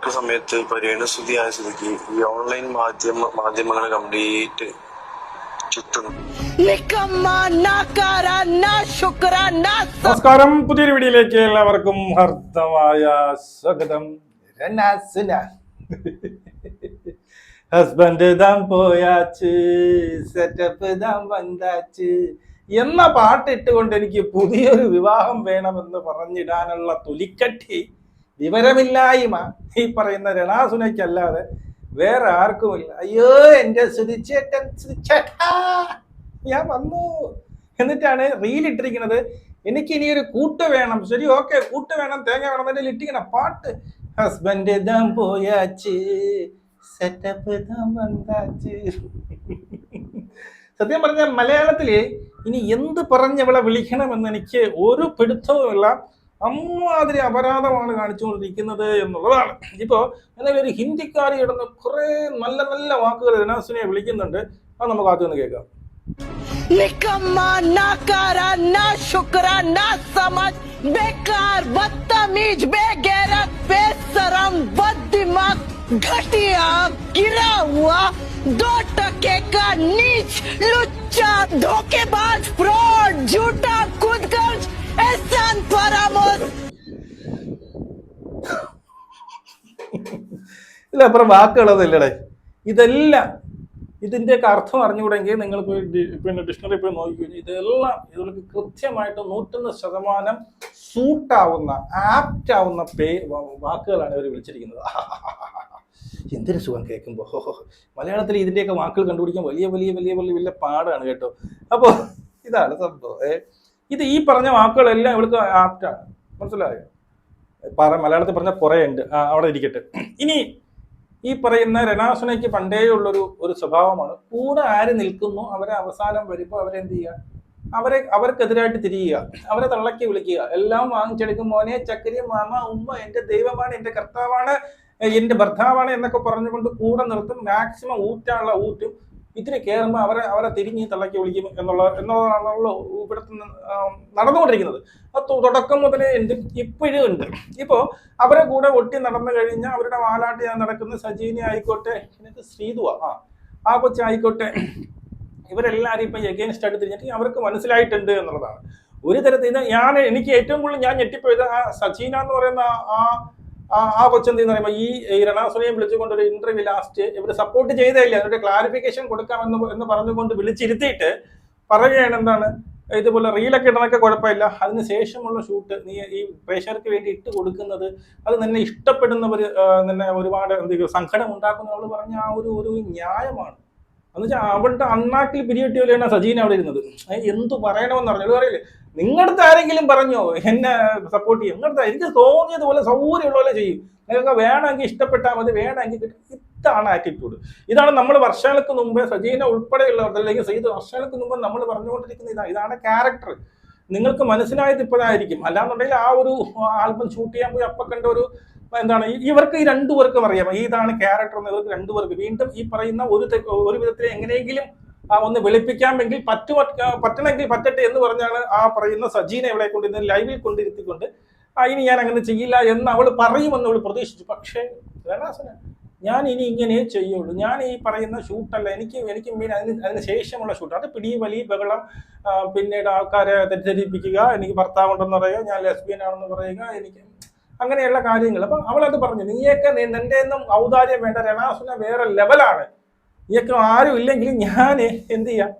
Work സമയത്ത് പരിണസ്ഥിതിയായ സ്ഥിതിക്ക് ഈ ഓൺലൈൻ മാധ്യമങ്ങളെ കംപ്ലീറ്റ് ചുറ്റും. നമസ്കാരം, പുതിയൊരു വീഡിയോയിലേക്ക് എല്ലാവർക്കും ഹർദ്ദമായ സ്വാഗതം. ഹസ്ബൻഡ് ദാം പോയാച്ച് സെറ്റപ്പ് ദാം വந்தாച്ച് എന്ന പാട്ട് ഇട്ടുകൊണ്ട് എനിക്ക് പുതിയൊരു വിവാഹം വേണമെന്ന് പറഞ്ഞിടാനുള്ള തൊലിക്കട്ടി വിവരമില്ലായ്മ ഈ പറയുന്ന രണാസുനയ്ക്കല്ലാതെ വേറെ ആർക്കുമില്ല. അയ്യോ എന്റെ സുധിച്ചേട്ടൻ, സുധിച്ചേട്ടാ ഞാൻ വന്നു എന്നിട്ടാണ് റീൽ ഇട്ടിരിക്കുന്നത്. എനിക്ക് ഇനി ഒരു കൂട്ട് വേണം. ശരി, ഓക്കെ, കൂട്ട് വേണം, തേങ്ങ വേണം, എന്നിട്ട് ഇട്ടിരിക്കണ പാട്ട് ഹസ്ബൻഡ് ദാം പോയാച്ച് സെറ്റപ്പ് ദാം വந்தாച്ച്. സത്യം പറഞ്ഞ മലയാളത്തില് ഇനി എന്ത് പറഞ്ഞവളെ വിളിക്കണമെന്ന് എനിക്ക് ഒരു പിടുത്തവുമില്ല. അമ്മാതിരി അപരാധമാണ് കാണിച്ചുകൊണ്ടിരിക്കുന്നത് എന്നുള്ളതാണ്. ഇപ്പോ എന്നാൽ ഒരു ഹിന്ദിക്കാരി ഇടുന്ന കുറെ നല്ല നല്ല വാക്കുകൾ രണാസുനെ വിളിക്കുന്നുണ്ട്. അത് നമുക്ക് ആദ്യം ഒന്ന് കേൾക്കാം. निकम्मा, नाकारा, ना शुक्रा, ना समझ, बेकार, बदतमीज, बेगैरत, बेशरम, बददिमाग, घटिया, गिरा हुआ, 2% का नीच, लुच्चा, धोखेबाज, फ्रॉड, झूठा, खुदगर्ज, एहसान फरामोश. ഇതിലപ്പുറം വാക്കുകളൊന്നുമില്ലടേ. ഇതെല്ലാം ഇതിൻ്റെയൊക്കെ അർത്ഥം അറിഞ്ഞുകൂടെങ്കിൽ നിങ്ങൾ പോയി ഡിക്ഷണറി പോയി നോക്കിക്കഴിഞ്ഞാൽ ഇതെല്ലാം ഇതിലേക്ക് കൃത്യമായിട്ട് 101% സൂട്ടാവുന്ന ആപ്റ്റാവുന്ന വാക്കുകളാണ് ഇവർ വിളിച്ചിരിക്കുന്നത്. എന്തൊരു സുഖം കേൾക്കുമ്പോൾ. മലയാളത്തിൽ ഇതിൻ്റെയൊക്കെ വാക്കുകൾ കണ്ടുപിടിക്കാൻ വലിയ വലിയ വലിയ വലിയ വലിയ പാടാണ് കേട്ടോ. അപ്പോൾ ഇതാണ് സംഭവം. ഇത് ഈ പറഞ്ഞ വാക്കുകളെല്ലാം ഇവൾക്ക് ആപ്റ്റാണ്. മനസ്സിലായോ? മലയാളത്തിൽ പറഞ്ഞ കുറേ ഉണ്ട്, അവിടെ ഇരിക്കട്ടെ. ഇനി ഈ പറയുന്ന രണാസുനയ്ക്ക് പണ്ടേ ഉള്ളൊരു സ്വഭാവമാണ്. കൂടെ ആര് നിൽക്കുന്നു അവരെ അവസാനം വരുമ്പോൾ അവരെന്ത് ചെയ്യുക, അവർക്കെതിരായിട്ട് തിരിയുക, അവരെ തള്ളക്കി വിളിക്കുക, എല്ലാം വാങ്ങിച്ചെടുക്കും. മോനെ, ചക്കരി, മാമ, ഉമ്മ, എൻ്റെ ദൈവമാണ്, എൻ്റെ കർത്താവാണ്, എൻ്റെ ഭർത്താവാണ് എന്നൊക്കെ പറഞ്ഞുകൊണ്ട് കൂടെ നിർത്തും. മാക്സിമം ഊറ്റാനുള്ള ഊറ്റും. ഇതിന് കയറുമ്പോൾ അവരെ തിരിഞ്ഞ് തള്ളക്കി വിളിക്കും എന്നുള്ളതാണല്ലോ ഇവിടുത്തെ നടന്നുകൊണ്ടിരിക്കുന്നത്. അത് തുടക്കം മുതലേ ഉണ്ട്, ഇപ്പോഴും ഉണ്ട്. ഇപ്പോൾ അവരെ കൂടെ ഒട്ടി നടന്നു കഴിഞ്ഞാൽ അവരുടെ വാലാട്ടി ഞാൻ നടക്കുന്ന സജീനി ആയിക്കോട്ടെ, എനിക്ക് ശ്രീതുവ ആ കൊച്ചായിക്കോട്ടെ, ഇവരെല്ലാവരും ഇപ്പം എഗെയിൻസ്റ്റ് ആയിട്ട് തിരിഞ്ഞിട്ട് അവർക്ക് മനസ്സിലായിട്ടുണ്ട് എന്നുള്ളതാണ്. ഒരു തരത്തിൽ എനിക്ക് ഏറ്റവും കൂടുതൽ ഞാൻ ഞെട്ടിപ്പോയത് ആ സജീന എന്ന് പറയുന്ന ആ കൊച്ചെന്തെന്ന് പറയുമ്പോൾ ഈ രണാസുനയെ വിളിച്ചുകൊണ്ട് ഒരു ഇന്റർവ്യൂ ലാസ്റ്റ് ഇവർ സപ്പോർട്ട് ചെയ്തേയില്ല, അതിന്റെ ക്ലാരിഫിക്കേഷൻ കൊടുക്കാമെന്ന് പറഞ്ഞുകൊണ്ട് വിളിച്ചിരുത്തിയിട്ട് പറയുകയാണ് എന്താണ്, ഇതുപോലെ റീലൊക്കെ ഇടണൊക്കെ കുഴപ്പമില്ല, അതിന് ശേഷമുള്ള ഷൂട്ട് നീ ഈ പ്രേക്ഷകർക്ക് വേണ്ടി ഇട്ട് കൊടുക്കുന്നത് അത് നിന്നെ ഇഷ്ടപ്പെടുന്നവർ നിന്നെ ഒരുപാട് സങ്കടം ഉണ്ടാക്കുന്നവൾ പറഞ്ഞ ആ ഒരു ന്യായമാണ്. എന്നുവെച്ചാൽ അവളുടെ അണ്ണാക്കിൽ പിരിയട്ടി പോലെയാണ് സജീന അവിടെ ഇരുന്നത്. എന്തു പറയണമെന്ന് പറഞ്ഞു. പറയില്ലേ, നിങ്ങളുടെ ആരെങ്കിലും പറഞ്ഞോ എന്നെ സപ്പോർട്ട് ചെയ്യും, നിങ്ങളുടെ എനിക്ക് തോന്നിയതുപോലെ സൗകര്യമുള്ള പോലെ ചെയ്യും, നിങ്ങൾക്ക് വേണമെങ്കിൽ ഇഷ്ടപ്പെട്ടാൽ മതി, വേണമെങ്കിൽ കിട്ടും. ഇതാണ് ആറ്റിറ്റ്യൂഡ്. ഇതാണ് നമ്മൾ വർഷങ്ങൾക്ക് മുമ്പേ സജീന ഉൾപ്പെടെയുള്ളവർ അല്ലെങ്കിൽ ചെയ്ത് വർഷങ്ങൾക്ക് മുമ്പ് നമ്മൾ പറഞ്ഞുകൊണ്ടിരിക്കുന്ന ഇതാണ് ക്യാരക്ടർ. നിങ്ങൾക്ക് മനസ്സിലായത് ഇപ്പോഴായിരിക്കും. അല്ലാന്നുണ്ടെങ്കിൽ ആ ഒരു ആൽബം ഷൂട്ട് ചെയ്യാൻ പോയി അപ്പം കണ്ട ഒരു എന്താണ്, ഇവർക്ക് ഈ രണ്ടുപേർക്കും അറിയാം ഇതാണ് ക്യാരക്ടർ എന്ന്. ഇവർക്ക് രണ്ടുപേർക്ക് വീണ്ടും ഈ പറയുന്ന ഒരു വിധത്തിൽ എങ്ങനെയെങ്കിലും ഒന്ന് വെളുപ്പിക്കാമെങ്കിൽ പറ്റണമെങ്കിൽ പറ്റട്ടെ എന്ന് പറഞ്ഞാണ് ആ പറയുന്ന സജീന ഇവളെ കൊണ്ടിരുന്ന ലൈവിൽ കൊണ്ടിരുത്തിക്കൊണ്ട് ഇനി ഞാൻ അങ്ങനെ ചെയ്യില്ല എന്ന് അവൾ പറയുമെന്ന് അവൾ പ്രതീക്ഷിച്ചു. പക്ഷേ രണാസുന, ഞാൻ ഇനി ഇങ്ങനെ ചെയ്യുള്ളൂ, ഞാൻ ഈ പറയുന്ന ഷൂട്ടല്ല, എനിക്ക് മീൻ അതിന് ശേഷമുള്ള ഷൂട്ട്, അത് പിടി വലിയ ബഹളം, പിന്നീട് ആൾക്കാരെ തെറ്റിദ്ധരിപ്പിക്കുക, എനിക്ക് ഭർത്താവുണ്ടെന്ന് പറയുക, ഞാൻ ലെസ്ബിയൻ ആണെന്ന് പറയുക, എനിക്ക് അങ്ങനെയുള്ള കാര്യങ്ങൾ. അപ്പം അവളത് പറഞ്ഞു, നീയൊക്കെ നിന്റെ ഒന്നും ഔദാര്യം വേണ്ട, രണാസുന വേറെ ലെവലാണ്, നീയൊക്കെ ആരും ഇല്ലെങ്കിൽ ഞാൻ എന്ത് ചെയ്യാം,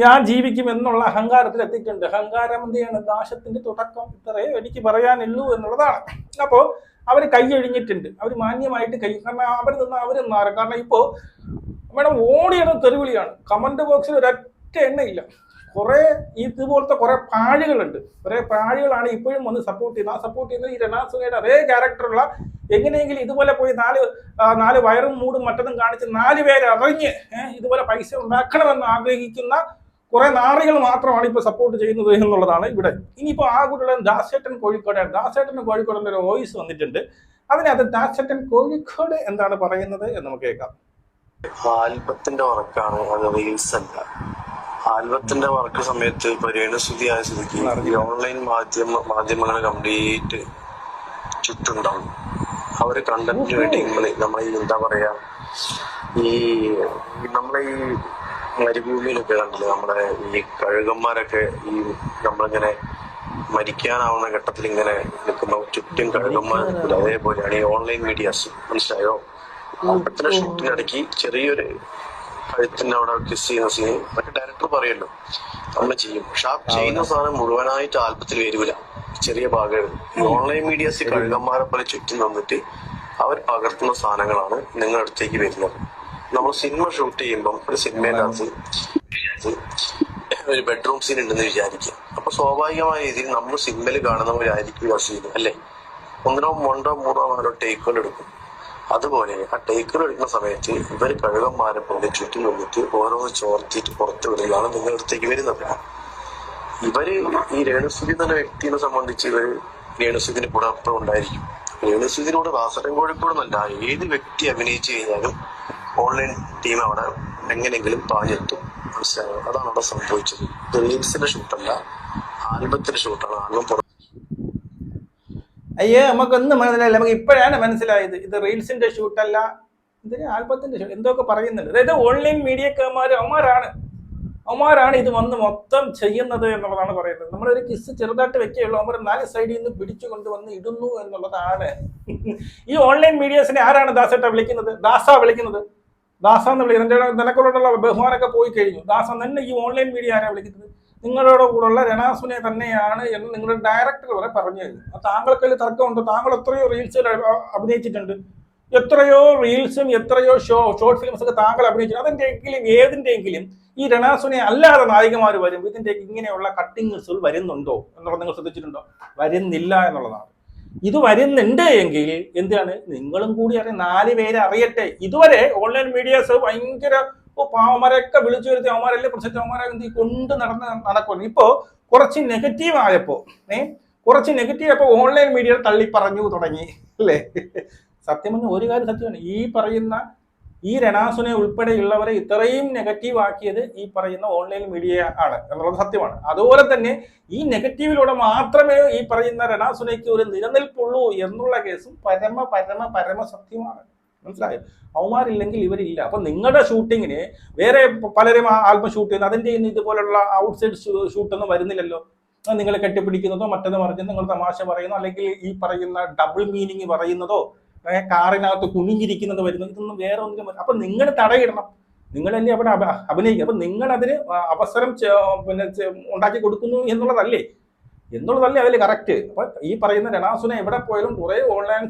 ഞാൻ ജീവിക്കും എന്നുള്ള അഹങ്കാരത്തിൽ എത്തിയിട്ടുണ്ട്. അഹങ്കാരം എന്ത് ചെയ്യാണ്, നാശത്തിന്റെ തുടക്കം, ഇത്രയേ എനിക്ക് പറയാനുള്ളൂ എന്നുള്ളതാണ്. അപ്പോൾ അവർ കൈയൊഴിഞ്ഞിട്ടുണ്ട്, അവർ മാന്യമായിട്ട് കാരണം അവർ മാറും. കാരണം ഇപ്പോൾ മേഡം ഓടിയാണ് തെരുവിളിയാണ്, കമന്റ് ബോക്സിൽ ഒരൊറ്റ എണ്ണയില്ല. കുറെ ഇതുപോലത്തെ കുറെ പാഴുകളുണ്ട്, കുറെ പാഴുകളാണ് ഇപ്പോഴും വന്ന് സപ്പോർട്ട് ചെയ്യുന്നത്. ആ സപ്പോർട്ട് ചെയ്യുന്നത് ഈ രണാസുനയുടെ അതേ ക്യാരക്ടറുള്ള, എങ്ങനെയെങ്കിലും ഇതുപോലെ പോയി നാല് വയറും മൂടും മറ്റതും കാണിച്ച് 4 പേരെ അറിഞ്ഞ് ഇതുപോലെ പൈസ ഉണ്ടാക്കണമെന്ന് ആഗ്രഹിക്കുന്ന കുറെ നാറികൾ മാത്രമാണ് ഇപ്പൊ സപ്പോർട്ട് ചെയ്യുന്നത് എന്നുള്ളതാണ് ഇവിടെ. ഇനിയിപ്പോ ആ കൂടെ ദാസേട്ടൻ കോഴിക്കോടിന്റെ ഒരു വോയിസ് വന്നിട്ടുണ്ട്. അതിനകത്ത് ദാസേട്ടൻ കോഴിക്കോട് എന്താണ് പറയുന്നത് എന്ന് നമുക്ക് കേൾക്കാം. ആൽബത്തിന്റെ വർക്കാണ്, അത് റീൽസ് അല്ല. ആൽബത്തിന്റെ വർക്ക് സമയത്ത് പരിണസ്ഥിതിയായ സ്ഥിതിക്ക് ഈ ഓൺലൈൻ മാധ്യമങ്ങളെ കംപ്ലീറ്റ് ചുറ്റുണ്ടാവും. അവര് കണ്ടന്റിന് വേണ്ടി നമ്മളെ ഈ എന്താ പറയാ ഈ നമ്മളെ ഈ മരുഭൂമിയിലൊക്കെ കണ്ടില്ലേ, നമ്മുടെ ഈ കഴുകന്മാരൊക്കെ ഈ നമ്മളിങ്ങനെ മരിക്കാനാവുന്ന ഘട്ടത്തിൽ ഇങ്ങനെ നിൽക്കുന്ന ചുറ്റും കഴുകന്മാർ നിൽക്കില്ല, അതേപോലെയാണ് ഈ ഓൺലൈൻ മീഡിയാസ്. മനസ്സിലായോ? ആൽബത്തിന്റെ ഷൂട്ടിനിടയ്ക്ക് ചെറിയൊരു കഴുത്തിന്റെ അവിടെ കിസ് ചെയ്യുന്ന സീൻ മറ്റേ ഡയറക്ടർ പറയുമല്ലോ നമ്മൾ ചെയ്യും, പക്ഷെ ആ ചെയ്യുന്ന സാധനം മുഴുവനായിട്ട് ആൽബത്തിൽ വരൂല, ചെറിയ ഭാഗം. ഈ ഓൺലൈൻ മീഡിയാസ് കഴുകന്മാരെ പോലെ ചുറ്റും നിന്നിട്ട് അവർ പകർത്തുന്ന സാധനങ്ങളാണ് നിങ്ങളുടെ അടുത്തേക്ക് വരുന്നത്. നമ്മൾ സിനിമ ഷൂട്ട് ചെയ്യുമ്പം ഒരു സിനിമയിനകത്ത് ഒരു ബെഡ്റൂം സീൻ ഉണ്ടെന്ന് വിചാരിക്കുക. അപ്പൊ സ്വാഭാവികമായ രീതിയിൽ നമ്മൾ സിനിമയിൽ കാണുന്നവരായിരിക്കും ആ സീൻ, അല്ലേ? 1, 2, 3, 4 ടേക്കുകൾ എടുക്കും. അതുപോലെ ആ ടേക്കുകൾ എടുക്കുന്ന സമയത്ത് ഇവർ കഴുകന്മാരെ പോലെ ചുറ്റും നിന്നിട്ട് ഓരോന്ന് ചോർത്തിയിട്ട് പുറത്തു വിടുകയാണ് നിങ്ങളുടെ അടുത്തേക്ക് വരുന്നത്. ഇവര് ഈ രേണുസുതി എന്ന വ്യക്തിയെ സംബന്ധിച്ച് ഇവര് രേണുസുതിന് കൂടെ അപ്പുറം ഉണ്ടായിരിക്കും. രേണുസുതിനോട് റാസറൻ കോഴിക്കോടെന്നല്ല, ഏത് വ്യക്തി അഭിനയിച്ചു കഴിഞ്ഞാലും ഓൺലൈൻ ടീം അവിടെ എങ്ങനെയെങ്കിലും പാഞ്ഞെത്തും. മനസ്സിലായോ? അതാണ് അവിടെ സംഭവിച്ചത്. ഇത് റീൽസിന്റെ ഷൂട്ടല്ല, ആൽബത്തിന്റെ ഷൂട്ടാണ്. ആൽബം അയ്യേ, നമുക്കൊന്നും മനസ്സിലായില്ല. നമുക്ക് ഇപ്പോഴാണ് മനസ്സിലായത് ഇത് റീൽസിന്റെ ഷൂട്ടല്ല, ഇതിന് ആൽബത്തിന്റെ ഷൂട്ട്. എന്തൊക്കെ പറയുന്നുണ്ട്. അതായത് ഓൺലൈൻ മീഡിയക്കാർ അവന്മാരാണ് ഇത് വന്ന് മൊത്തം ചെയ്യുന്നത് എന്നുള്ളതാണ് പറയുന്നത്. നമ്മളൊരു കിസ് ചെറുതായിട്ട് വെക്കുകയുള്ളൂ, അവർ 4 സൈഡിൽ നിന്ന് പിടിച്ചു കൊണ്ടുവന്ന് ഇടുന്നു എന്നുള്ളതാണ്. ഈ ഓൺലൈൻ മീഡിയാസിനെ ആരാണ് ദാസേട്ട വിളിക്കുന്നത്? ദാസ എന്ന് വിളിക്കുന്നത്. നിനക്കളോടുള്ള ബഹുമാനമൊക്കെ പോയി കഴിഞ്ഞു. ദാസ തന്നെ ഈ ഓൺലൈൻ മീഡിയ ആരാ വിളിക്കുന്നത്? നിങ്ങളോട് കൂടെയുള്ള രണാസുനെ തന്നെയാണ് എന്ന് നിങ്ങളുടെ ഡയറക്ടർ വരെ പറഞ്ഞു കഴിഞ്ഞു. താങ്കൾക്കതിൽ തർക്കമുണ്ട്. താങ്കൾ എത്രയോ റീൽസിൽ അഭിനയിച്ചിട്ടുണ്ട്, എത്രയോ റീൽസും എത്രയോ ഷോർട്ട് ഫിലിംസ് ഒക്കെ താങ്കൾ അഭിനയിച്ചിട്ടുണ്ട്. ഏതിന്റെയെങ്കിലും ഈ രണാസുനെ അല്ലാതെ നായികമാർ വരും, ഇതിന്റെ ഇങ്ങനെയുള്ള കട്ടിങ്സുകൾ വരുന്നുണ്ടോ എന്നുള്ളത് നിങ്ങൾ ശ്രദ്ധിച്ചിട്ടുണ്ടോ? വരുന്നില്ല എന്നുള്ളതാണ്. ഇത് വരുന്നുണ്ട് എങ്കിൽ എന്താണ്, നിങ്ങളും കൂടി അറിയാം, 4 പേരെ അറിയട്ടെ. ഇതുവരെ ഓൺലൈൻ മീഡിയാസ് ഭയങ്കര പാവന്മാരെയൊക്കെ വിളിച്ചു വരുത്തി അവന്മാരെല്ലാം പ്രസിദ്ധ അവന്മാരെ കൊണ്ട് നടക്കുന്നു. ഇപ്പോ കുറച്ച് നെഗറ്റീവ് ആയപ്പോ ഓൺലൈൻ മീഡിയ തള്ളി പറഞ്ഞു തുടങ്ങി, അല്ലേ? സത്യം പറഞ്ഞ ഒരു കാര്യം സത്യമാണ്, ഈ പറയുന്ന ഈ രണാസുനെ ഉൾപ്പെടെയുള്ളവരെ ഇത്രയും നെഗറ്റീവ് ആക്കിയത് ഈ പറയുന്ന ഓൺലൈൻ മീഡിയ ആണ് എന്നുള്ളത് സത്യമാണ്. അതുപോലെ തന്നെ ഈ നെഗറ്റീവിലൂടെ മാത്രമേ ഈ പറയുന്ന രണാസുനയ്ക്ക് ഒരു നിലനിൽപ്പുള്ളൂ എന്നുള്ള കേസും പരമ സത്യമാണ്. മനസ്സിലായോ? അവന്മാരില്ലെങ്കിൽ ഇവരില്ല. അപ്പൊ നിങ്ങളുടെ ഷൂട്ടിങ്ങിന് വേറെ പലരും ആൽബം ഷൂട്ട് ചെയ്യുന്നത്, അതിന്റെ ഇതുപോലുള്ള ഔട്ട്സൈഡ് ഷൂട്ടൊന്നും വരുന്നില്ലല്ലോ. നിങ്ങൾ കെട്ടിപ്പിടിക്കുന്നതോ മറ്റൊന്ന് പറഞ്ഞ് നിങ്ങൾ തമാശ പറയുന്നോ, അല്ലെങ്കിൽ ഈ പറയുന്ന ഡബിൾ മീനിങ് പറയുന്നതോ, കാറിനകത്ത് കുനിഞ്ഞിരിക്കുന്നത് വരുന്നത്, ഇതൊന്നും വേറെ ഒന്നിനും. അപ്പൊ നിങ്ങൾ തടയിടണം. നിങ്ങളല്ലേ അവിടെ അഭിനയിക്കുക. അപ്പൊ നിങ്ങൾ അതിന് അവസരം ഉണ്ടാക്കി കൊടുക്കുന്നു എന്നുള്ളതല്ലേ അതിൽ കറക്റ്റ്. അപ്പൊ ഈ പറയുന്ന രണാസുനെ എവിടെ പോയാലും കുറെ ഓൺലൈൻ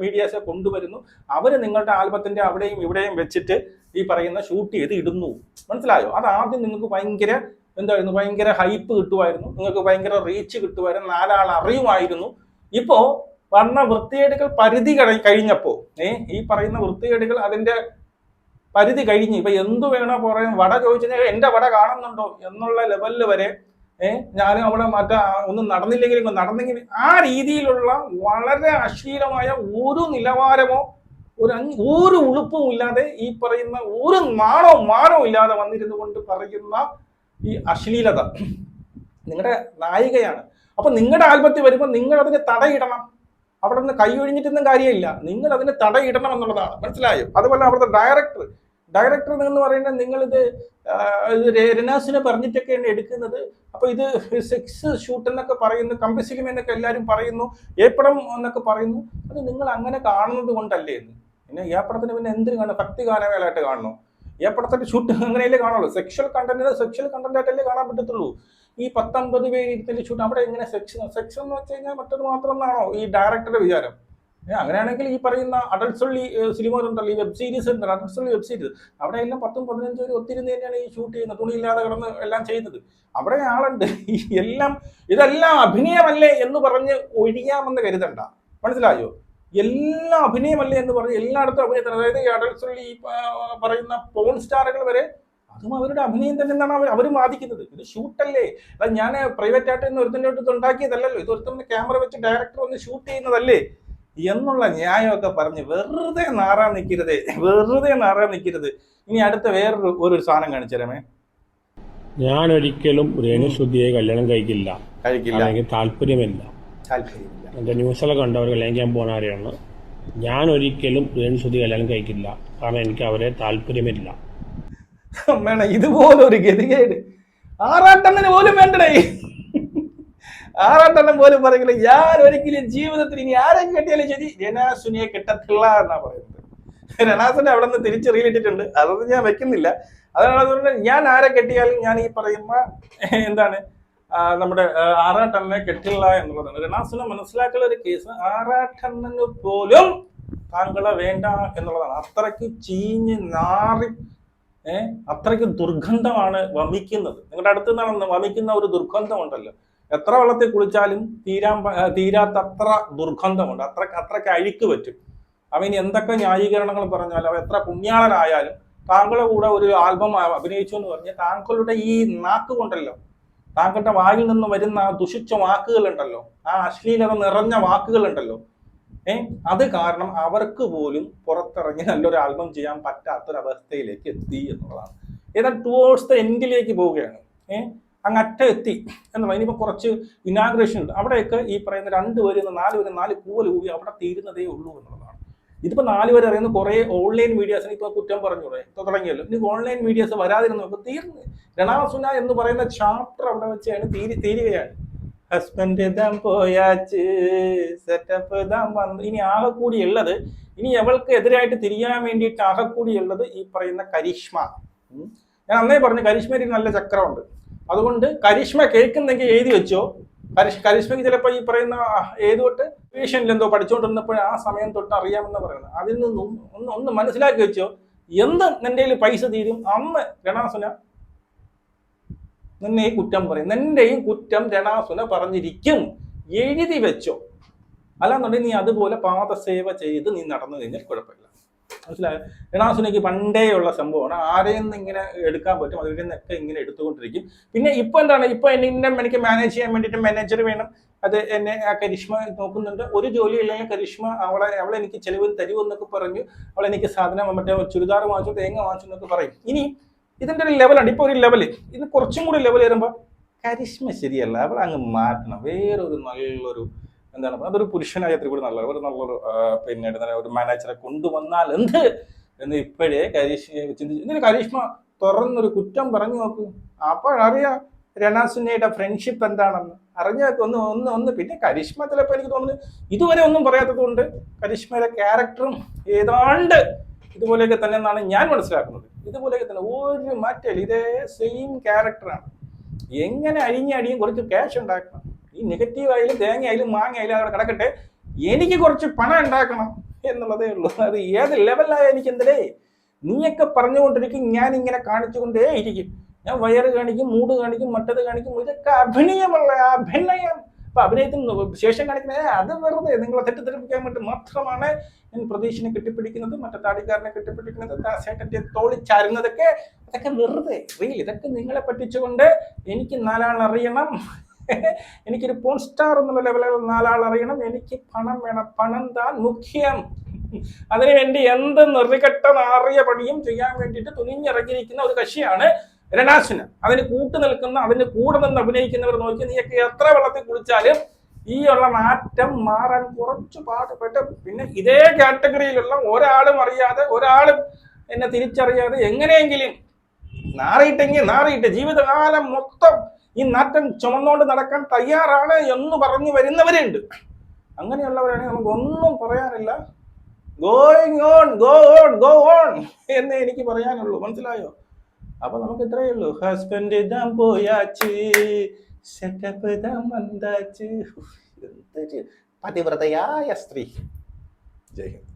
മീഡിയാസ് കൊണ്ടുവരുന്നു. അവര് നിങ്ങളുടെ ആൽബത്തിന്റെ അവിടെയും ഇവിടെയും വെച്ചിട്ട് ഈ പറയുന്ന ഷൂട്ട് ചെയ്ത് ഇടുന്നു. മനസ്സിലായോ? അത് ആദ്യം നിങ്ങൾക്ക് ഭയങ്കര ഹൈപ്പ് കിട്ടുമായിരുന്നു, നിങ്ങൾക്ക് ഭയങ്കര റീച്ച് കിട്ടുമായിരുന്നു, 4 ആൾ അറിയുമായിരുന്നു. ഇപ്പോ വന്ന വൃത്തികേടുകൾ പരിധി കഴിഞ്ഞപ്പോ ഈ പറയുന്ന വൃത്തികേടുകൾ അതിന്റെ പരിധി കഴിഞ്ഞ് ഇപ്പൊ എന്തു വേണോ പറയാൻ, വട ചോദിച്ചാൽ എന്റെ വട കാണുന്നുണ്ടോ എന്നുള്ള ലെവലിൽ വരെ ഞാനും അവിടെ ഒന്നും നടന്നെങ്കിൽ ആ രീതിയിലുള്ള വളരെ അശ്ലീലമായ ഒരു നിലവാരമോ ഒരു ഉളുപ്പും ഇല്ലാതെ ഈ പറയുന്ന ഒരു മാനോ ഇല്ലാതെ വന്നിരുന്നു കൊണ്ട് പറയുന്ന ഈ അശ്ലീലത നിങ്ങളുടെ നായികയാണ്. അപ്പൊ നിങ്ങളുടെ ആൽബത്തിൽ വരുമ്പോൾ നിങ്ങൾ അതിന് തടയിടണം. അവിടെ നിന്ന് കൈ ഒഴിഞ്ഞിട്ടൊന്നും കാര്യമില്ല, നിങ്ങൾ അതിന് തടയിടണം എന്നുള്ളതാണ്. മനസ്സിലായോ? അതുപോലെ അവിടുത്തെ ഡയറക്ടർ എന്ന് പറയുന്നത് നിങ്ങളിത് രണാസിനെ പറഞ്ഞിട്ടൊക്കെയാണ് എടുക്കുന്നത്. അപ്പൊ ഇത് സെക്സ് ഷൂട്ട് എന്നൊക്കെ പറയുന്നു, കമ്പിസിലിം എന്നൊക്കെ എല്ലാവരും പറയുന്നു, ഏപ്പടം എന്നൊക്കെ പറയുന്നു. അത് നിങ്ങൾ അങ്ങനെ കാണുന്നത് കൊണ്ടല്ലേ എന്ന്. പിന്നെ ഏപ്പടത്തിന് പിന്നെ എന്തിനു കാണും? ഭക്തി ഗാനമേളായിട്ട് കാണണോ? ഏപ്പടത്തിന്റെ ഷൂട്ട് അങ്ങനെയല്ലേ കാണുള്ളൂ. സെക്ഷൽ കണ്ടന്റ് ആയിട്ടല്ലേ കാണാൻ പറ്റത്തുള്ളൂ. ഈ 19 പേര് ഇരുത്തിന്റെ ഷൂട്ട് അവിടെ എങ്ങനെ സെക്സ് എന്ന് വെച്ച് കഴിഞ്ഞാൽ മറ്റൊരു മാത്രം എന്നാണോ ഈ ഡയറക്ടറുടെ വിചാരം? അങ്ങനെയാണെങ്കിൽ ഈ പറയുന്ന അഡൾട്ട്സുള്ളി സിനിമ ഉണ്ടല്ലോ, ഈ വെബ് സീരീസ് ഉണ്ടല്ലോ, അഡൾട്ട്സുള്ളി വെബ് സീരീസ്, അവിടെ എല്ലാം 10-15 പേര് ഒത്തിരുന്ന് തന്നെയാണ് ഈ ഷൂട്ട് ചെയ്യുന്നത്, തുണിയില്ലാതെ കിടന്ന് എല്ലാം ചെയ്യുന്നത്. അവിടെ ആളുണ്ട്. ഇതെല്ലാം അഭിനയമല്ലേ എന്ന് പറഞ്ഞ് ഒഴിയാമെന്ന് കരുതണ്ട. മനസ്സിലായോ? എല്ലാം അഭിനയമല്ലേ എന്ന് പറഞ്ഞ് എല്ലായിടത്തും അഭിനയത്തിന്, അതായത് ഈ അഡൾട്ട്സുള്ളി പറയുന്ന പോൺ സ്റ്റാറുകൾ വരെ അതും അവരുടെ അഭിനയം തന്നെ എന്നാണ് അവർ വാദിക്കുന്നത്. ഇത് ഷൂട്ടല്ലേ, അത് ഞാൻ പ്രൈവറ്റ് ആയിട്ട് ഒരുത്തൻ്റെ അടുത്ത് ഉണ്ടാക്കിയതല്ലല്ലോ, ഇത് ഒരുത്തന്നെ ക്യാമറ വെച്ച് ഡയറക്ടർ വന്ന് ഷൂട്ട് ചെയ്യുന്നതല്ലേ എന്നുള്ള ന്യായമൊക്കെ പറഞ്ഞ് വെറുതെ നാറാൻ നിൽക്കരുത്. ഇനി അടുത്ത വേറൊരു സാധനം കാണിച്ചു തരാമേ. ഞാൻ ഒരിക്കലും രേണുസുതിയെ കല്യാണം കഴിക്കില്ല, താല്പര്യമില്ല. എന്റെ ന്യൂസിലൊക്കെ കണ്ടവർ കല്യാണം ചെയ്യാൻ പോകുന്ന ആരെയാണ്. ഞാൻ ഒരിക്കലും രേണുസുതി കല്യാണം കഴിക്കില്ല. കാരണം എനിക്ക് അവരെ താല്പര്യമില്ല. അമ്മേണ ഇതുപോലൊരു ഗതികേട് ആറാട്ടണ്ണന് പോലും വേണ്ടടേ. ആറാട്ടണ്ണൻ പോലും പറയില്ല ഞാൻ ഒരിക്കലും ജീവിതത്തിൽ ഇനി ആരെ കെട്ടിയാലും ശരി രനാസുനിയെ കിട്ടത്തില്ല എന്നാ പറയുന്നത്. രനാസുനെ അവിടെ നിന്ന് തിരിച്ച് റീലിട്ടിട്ടുണ്ട്, അതൊന്നും ഞാൻ വെക്കുന്നില്ല. അതുകൊണ്ട് ഞാൻ ആരെ കെട്ടിയാലും ഞാൻ ഈ പറയുന്ന എന്താണ് നമ്മുടെ ആറാട്ടണ്ണനെ കെട്ടില്ല എന്നുള്ളതാണ്. രനാസുനെ മനസ്സിലാക്കുന്ന ഒരു കേസ് ആറാട്ടണ്ണന് പോലും താങ്കളെ വേണ്ട എന്നുള്ളതാണ്. അത്രയ്ക്ക് ചീഞ്ഞ് നാറി അത്രയ്ക്ക് ദുർഗന്ധമാണ് വമിക്കുന്നത്. നിങ്ങളുടെ അടുത്ത് നിന്നാണ് വമിക്കുന്ന ഒരു ദുർഗന്ധമുണ്ടല്ലോ, എത്ര വെള്ളത്തിൽ കുളിച്ചാലും തീരാത്തത്ര ദുർഗന്ധമുണ്ട്. അത്രയ്ക്ക് അഴുക്ക് പറ്റും. അവൻ ഇനി എന്തൊക്കെ ന്യായീകരണങ്ങൾ പറഞ്ഞാലും അവ എത്ര പുണ്യാളനായാലും താങ്കളുടെ കൂടെ ഒരു ആൽബം അഭിനയിച്ചു എന്ന് പറഞ്ഞാൽ താങ്കളുടെ ഈ നാക്ക് കൊണ്ടല്ലോ, താങ്കളുടെ വായിൽ നിന്ന് വരുന്ന ആ ദുഷിച്ച വാക്കുകളുണ്ടല്ലോ, ആ അശ്ലീലത നിറഞ്ഞ വാക്കുകളുണ്ടല്ലോ, അത് കാരണം അവർക്ക് പോലും പുറത്തിറങ്ങി നല്ലൊരു ആൽബം ചെയ്യാൻ പറ്റാത്തൊരവസ്ഥയിലേക്ക് എത്തി എന്നുള്ളതാണ്. ഏതാ ടുവേർഡ്സ് ദ എൻഡിലേക്ക് പോവുകയാണ്. അങ്ങറ്റ എത്തി എന്നുള്ളത്. ഇനിയിപ്പോൾ കുറച്ച് ഇനാഗ്രേഷൻ ഉണ്ട്, അവിടെയൊക്കെ ഈ പറയുന്ന 2 പേര് 4 പേര് 4 പൂവൽ കൂടി അവിടെ തീരുന്നതേ ഉള്ളൂ എന്നുള്ളതാണ്. ഇതിപ്പോൾ 4 പേര് അറിയുന്ന കുറേ ഓൺലൈൻ മീഡിയാസിന് ഇപ്പോൾ കുറ്റം പറഞ്ഞൂടെ തുടങ്ങിയല്ലോ. ഇനി ഓൺലൈൻ മീഡിയാസ് വരാതിരുന്നപ്പോൾ തീർന്ന് രണാസുന എന്ന് പറയുന്ന ചാപ്റ്റർ അവിടെ വെച്ചാണ് തീരുകയാണ്. ഹസ്ബൻഡ് ദാം പോയാച്ച് സെറ്റപ്പ് ദാം വന്ന് ഇനി ആകെക്കൂടിയുള്ളത്, ഇനി അവൾക്ക് എതിരായിട്ട് തിരിയാൻ വേണ്ടിയിട്ട് ആകെക്കൂടിയുള്ളത് ഈ പറയുന്ന കരിഷ്മ. ഞാൻ അന്നേ പറഞ്ഞു കരിഷ്മയിൽ നല്ല ചക്രമുണ്ട്, അതുകൊണ്ട് കരിഷ്മ കേൾക്കുന്നെങ്കിൽ എഴുതി വെച്ചോ. കരിഷ്മയ്ക്ക് ചിലപ്പോൾ ഈ പറയുന്ന ഏതുതൊട്ട് ട്യൂഷനിൽ എന്തോ പഠിച്ചുകൊണ്ടിരുന്നപ്പോൾ ആ സമയം തൊട്ട് അറിയാമെന്ന് പറയുന്നത്. അതിൽ നിന്നും ഒന്ന് മനസ്സിലാക്കി വെച്ചോ, എന്ത് നിന്റെ പൈസ തീരും അന്ന് രണാസുന നിന്നെ ഈ കുറ്റം പറയും. നിന്റെയും കുറ്റം രണാസുന പറഞ്ഞിരിക്കും, എഴുതി വെച്ചോ. അല്ലാന്നുണ്ടെങ്കിൽ നീ അതുപോലെ പാദസേവ ചെയ്ത് നീ നടന്നു കഴിഞ്ഞാൽ കുഴപ്പമില്ല. മനസ്സിലായോ? രണാസുനയ്ക്ക് പണ്ടേ ഉള്ള സംഭവമാണ്, ആരെയും ഇങ്ങനെ എടുക്കാൻ പറ്റും, അതിൽ നിന്നൊക്കെ ഇങ്ങനെ എടുത്തുകൊണ്ടിരിക്കും. പിന്നെ ഇപ്പൊ എന്താണ്, ഇപ്പൊ എനിക്ക് മാനേജ് ചെയ്യാൻ വേണ്ടിയിട്ട് മാനേജർ വേണം, അത് എന്നെ ആ കരിഷ്മ നോക്കുന്നുണ്ട്. ഒരു ജോലി ഇല്ലെങ്കിൽ കരിഷ്മ അവളെ എനിക്ക് ചെലവിൽ തരുമെന്നൊക്കെ പറഞ്ഞു, അവളെനിക്ക് സാധനം മറ്റേ ചുരിദാർ വാങ്ങിച്ചു, തേങ്ങ വാങ്ങിച്ചു എന്നൊക്കെ പറയും. ഇനി ഇതിന്റെ ഒരു ലെവലുണ്ട്, ഇപ്പൊ ഒരു ലെവല്, ഇത് കുറച്ചും കൂടി ലെവൽ വരുമ്പോൾ കരിഷ്മ ശരിയല്ല, അവളെ അങ്ങ് മാറ്റണം, വേറൊരു നല്ലൊരു എന്താണ് അതൊരു പുരുഷനായത്തിൽ കൂടി നല്ലൊരു പിന്നീട് ഒരു മാനേജറെ കൊണ്ടുവന്നാൽ എന്ത് എന്ന് ഇപ്പോഴേ ചിന്തിച്ചു. ഇതിന് കരിഷ്മ തുറന്നൊരു കുറ്റം പറഞ്ഞു നോക്കൂ, അപ്പോഴറിയാം രണാസുനയുടെ ഫ്രണ്ട്ഷിപ്പ് എന്താണെന്ന് അറിഞ്ഞേക്ക് ഒന്ന്. പിന്നെ കരിഷ്മ ചിലപ്പോൾ എനിക്ക് തോന്നുന്നു ഇതുവരെ ഒന്നും പറയാത്തത് കൊണ്ട് കരിഷ്മയുടെ ക്യാരക്ടറും ഏതാണ്ട് ഇതുപോലെയൊക്കെ തന്നെ എന്നാണ് ഞാൻ മനസ്സിലാക്കുന്നത്. ഇതുപോലെയൊക്കെ തന്നെ ഒരു മാറ്റമില്ല, ഇതേ സെയിം ക്യാരക്ടറാണ്. എങ്ങനെ അടിയും കുറച്ച് ക്യാഷ് ഉണ്ടാക്കണം. ഈ നെഗറ്റീവ് ആയാലും തേങ്ങ ആയാലും മാങ്ങ ആയാലും അവിടെ കിടക്കട്ടെ, എനിക്ക് കുറച്ച് പണം ഉണ്ടാക്കണം എന്നുള്ളതേ ഉള്ളൂ. അത് ഏത് ലെവലായ എനിക്ക് എന്തേ നീയൊക്കെ പറഞ്ഞുകൊണ്ടിരിക്കും, ഞാൻ ഇങ്ങനെ കാണിച്ചുകൊണ്ടേ ഇരിക്കും. ഞാൻ വയറ് കാണിക്കും, മൂട് കാണിക്കും, മറ്റത് കാണിക്കും. ഇതൊക്കെ അഭിനയമല്ല, അഭിനയം. അപ്പൊ അഭിനയത്തിന് ശേഷം കാണിക്കുന്നത് അത് വെറുതെ നിങ്ങളെ തെറ്റിദ്ധരിപ്പിക്കാൻ വേണ്ടി മാത്രമാണ് ഞാൻ പ്രതീക്ഷനെ കെട്ടിപ്പിടിക്കുന്നത്, മറ്റേ താടിക്കാരനെ കെട്ടിപ്പിടിക്കുന്നത്, ചേട്ടന്റെ തോളിച്ചാരുന്നതൊക്കെ അതൊക്കെ വെറുതെ റീൽ. ഇതൊക്കെ നിങ്ങളെ പറ്റിച്ചുകൊണ്ട് എനിക്ക് 4 ആൾ അറിയണം, എനിക്കൊരു പോൺ സ്റ്റാർ എന്നുള്ള ലെവലിൽ 4 ആൾ അറിയണം, എനിക്ക് പണം വേണം, പണം താൻ മുഖ്യം. അതിനുവേണ്ടി എന്ത് നെറികെട്ട നാറിയ പണിയും ചെയ്യാൻ വേണ്ടിയിട്ട് തുനിഞ്ഞിറങ്ങിയിരിക്കുന്ന ഒരു കക്ഷിയാണ് രണാസുന. അതിന് നിൽക്കുന്ന അതിന് കൂടെ നിന്ന് അഭിനയിക്കുന്നവർ നോക്കി നീയൊക്കെ എത്ര വെള്ളത്തിൽ കുളിച്ചാലും ഈ ഉള്ള മാറ്റം മാറാൻ കുറച്ച് പാടുപെട്ട്. പിന്നെ ഇതേ കാറ്റഗറിയിലുള്ള ഒരാളും അറിയാതെ, ഒരാളും എന്നെ തിരിച്ചറിയാതെ എങ്ങനെയെങ്കിലും നാറിയിട്ട് ജീവിതകാലം മൊത്തം ഈ നാട്ടം ചുമന്നുകൊണ്ട് നടക്കാൻ തയ്യാറാണ് എന്ന് പറഞ്ഞു വരുന്നവരുണ്ട്. അങ്ങനെയുള്ളവരാണ് നമുക്ക് ഒന്നും പറയാനില്ല. ഗോയിങ് ഓൺ, ഗോ ഓൺ എന്നേ എനിക്ക് പറയാനുള്ളൂ. മനസ്സിലായോ? അപ്പൊ നമുക്ക് ഇത്രയേ ഉള്ളൂ. ഹസ്ബൻഡ് ഇതാ പോയാച്ച്, സെറ്റപ്പ് ഇതാ മന്ദാച്ച്, പതിവ്രതയായ സ്ത്രീ. ജയ് ഹിന്ദ്.